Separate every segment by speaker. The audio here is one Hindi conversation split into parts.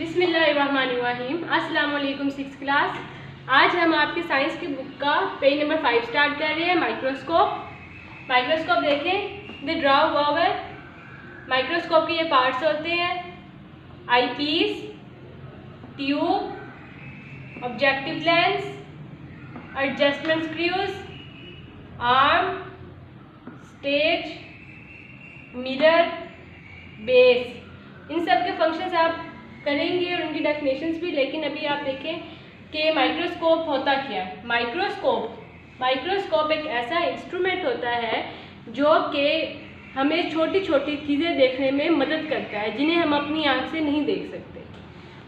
Speaker 1: बिस्मिल्लाहिर्रहमानिर्रहीम। अस्सलाम वालेकुम 6th क्लास। आज हम आपके साइंस की बुक का पेज नंबर 5 स्टार्ट कर रहे हैं। माइक्रोस्कोप देखें। The draw vowel. माइक्रोस्कोप के ये पार्ट्स होते हैं: eyepiece, tube, objective lens, adjustment screws, arm, stage, mirror, base. इन सब के फंक्शंस आप करेंगे और उनकी डेफिनेशंस भी। लेकिन अभी आप देखें कि माइक्रोस्कोप होता क्या है। माइक्रोस्कोप एक ऐसा इंस्ट्रूमेंट होता है जो कि हमें छोटी छोटी चीज़ें देखने में मदद करता है, जिन्हें हम अपनी आँख से नहीं देख सकते।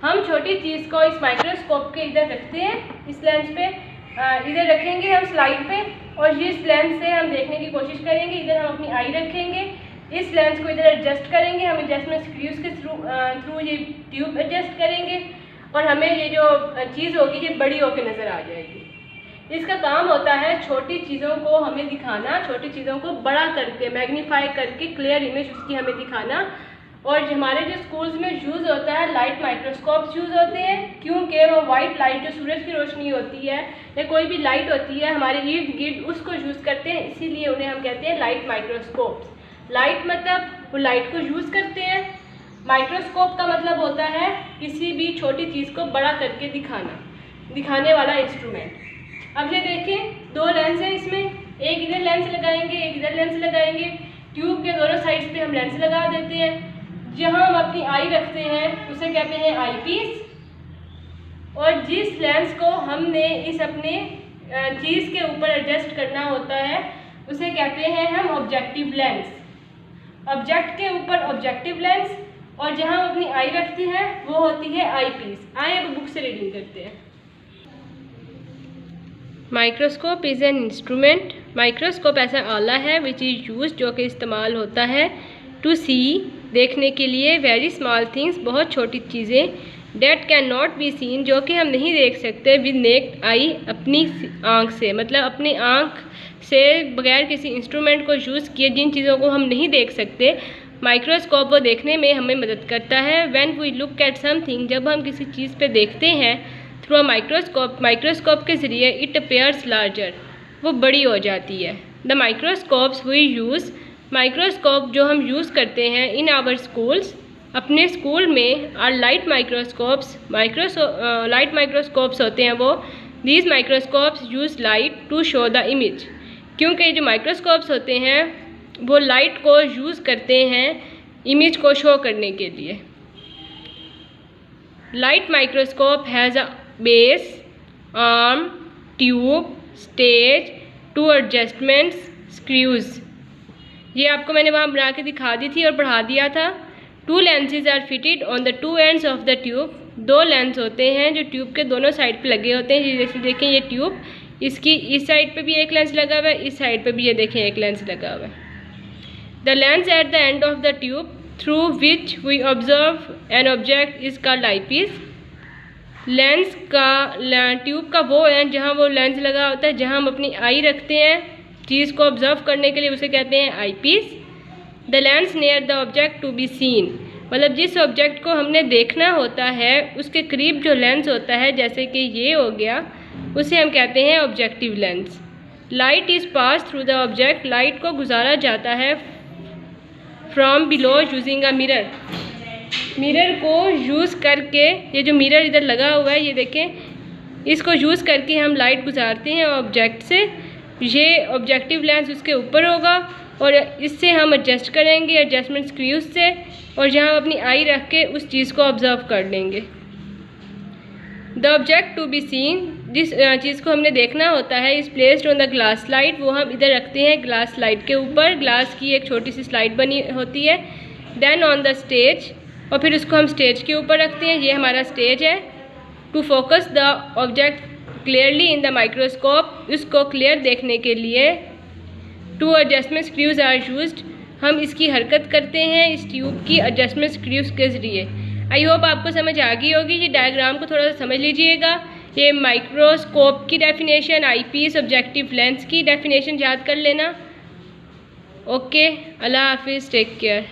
Speaker 1: हम छोटी चीज़ को इस माइक्रोस्कोप के इधर रखते हैं, इस लेंस पे इधर रखेंगे हम स्लाइड पे, और इस लेंस से हम देखने की कोशिश करेंगे। इधर हम अपनी आई रखेंगे, इस लेंस को इधर एडजस्ट करेंगे, हम एडजस्टमेंट स्क्रूज के थ्रू ये ट्यूब एडजस्ट करेंगे और हमें ये जो चीज़ होगी ये बड़ी होकर नज़र आ जाएगी। इसका काम होता है छोटी चीज़ों को हमें दिखाना, छोटी चीज़ों को बड़ा करके मैग्नीफाई करके क्लियर इमेज उसकी हमें दिखाना। और हमारे जो स्कूल्स में यूज़ होता है लाइट माइक्रोस्कोप यूज़ होते हैं, क्योंकि वो वाइट लाइट जो सूरज की रोशनी होती है या कोई भी लाइट होती है हमारे इर्द गिर्द उसको यूज़ करते हैं, इसीलिए उन्हें हम कहते हैं लाइट माइक्रोस्कोप्स। लाइट मतलब वो लाइट को यूज़ करते हैं। माइक्रोस्कोप का मतलब होता है किसी भी छोटी चीज़ को बड़ा करके दिखाने वाला इंस्ट्रूमेंट। अब ये देखें, दो लेंस हैं इसमें, एक इधर लेंस लगाएंगे, एक इधर लेंस लगाएंगे। ट्यूब के दोनों साइड्स पे हम लेंस लगा देते हैं। जहाँ हम अपनी आई रखते हैं उसे कहते हैं आई पीस, और जिस लेंस को हमने इस अपने चीज़ के ऊपर एडजस्ट करना होता है उसे कहते हैं हम ऑब्जेक्टिव लेंस। ऑब्जेक्ट के ऊपर ऑब्जेक्टिव लेंस, और जहाँ हम अपनी आई रखते हैं वो होती है आई पीस। आइए अब बुक से रीडिंग करते हैं। Microscope is an instrument. Microscope ऐसा आला है विच इज़ यूज, जो कि इस्तेमाल होता है टू सी, देखने के लिए, वेरी स्मॉल थिंग्स, बहुत छोटी चीज़ें, date can not be seen, जो कि हम नहीं देख सकते, विद नेक्ड आई, अपनी आँख से, मतलब अपनी आँख से बगैर किसी इंस्ट्रूमेंट को यूज़ किए जिन चीज़ों को हम नहीं देख सकते, माइक्रोस्कोप वो देखने में हमें मदद करता है। When we look at something, जब हम किसी चीज़ पे देखते हैं, थ्रू अ माइक्रोस्कोप के ज़रिए, इट अपीयर्स लार्जर, वो बड़ी हो जाती है। The microscopes we use, microscope जो हम यूज़ करते हैं इन आवर स्कूल्स, अपने स्कूल में, are light microscopes, light microscopes होते हैं वो। These microscopes use light to show the image, क्योंकि जो माइक्रोस्कोप्स होते हैं वो लाइट को यूज़ करते हैं इमेज को शो करने के लिए। Light microscope has a base, arm, tube, stage, 2 adjustments screws. ये आपको मैंने वहाँ बना के दिखा दी थी और पढ़ा दिया था। 2 lenses are fitted on the 2 ends of the tube. 2 lens होते हैं जो ट्यूब के दोनों साइड पे लगे होते हैं। जैसे देखें ये ट्यूब, इसकी इस साइड पे भी एक लेंस लगा हुआ है, इस साइड पे भी ये देखें एक लेंस लगा हुआ है। The lens at the end of the tube through which we observe an object is called eyepiece. Lens का, ट्यूब का वो एंड जहाँ वो लेंस लगा होता है, जहाँ हम अपनी आई रखते हैं चीज़ को ऑब्जर्व करने के लिए, उसे कहते हैं eyepiece. The lens near the object to be seen, मतलब जिस ऑब्जेक्ट को हमने देखना होता है उसके करीब जो लेंस होता है, जैसे कि ये हो गया, उसे हम कहते हैं objective lens. Light is pass through the object, light को गुजारा जाता है from below using a mirror, mirror को यूज़ करके। ये जो मिरर इधर लगा हुआ है ये देखें, इसको यूज़ करके हम लाइट गुजारते हैं ऑब्जेक्ट से। ये ऑब्जेक्टिव लेंस उसके ऊपर होगा और इससे हम एडजस्ट करेंगे एडजस्टमेंट स्क्रूज से, और जहाँ हम अपनी आई रख के उस चीज़ को ऑब्जर्व कर लेंगे। The object to be seen, जिस चीज़ को हमने देखना होता है, is placed on the glass slide, वो हम इधर रखते हैं ग्लास स्लाइड के ऊपर। ग्लास की एक छोटी सी स्लाइड बनी होती है। देन ऑन द स्टेज, और फिर उसको हम स्टेज के ऊपर रखते हैं। ये हमारा स्टेज है। To focus the object clearly in the microscope, उसको क्लियर देखने के लिए 2 एडजस्टमेंट स्क्रूज आर यूज्ड, हम इसकी हरकत करते हैं इस ट्यूब की एडजस्टमेंट स्क्रूज के ज़रिए। आई होप आपको समझ आ गई होगी। ये डायग्राम को थोड़ा सा समझ लीजिएगा। ये माइक्रोस्कोप की डेफिनेशन, आईपीस, ऑब्जेक्टिव लेंस की डेफिनेशन याद कर लेना। ओके, अल्लाह हाफिज़, टेक केयर।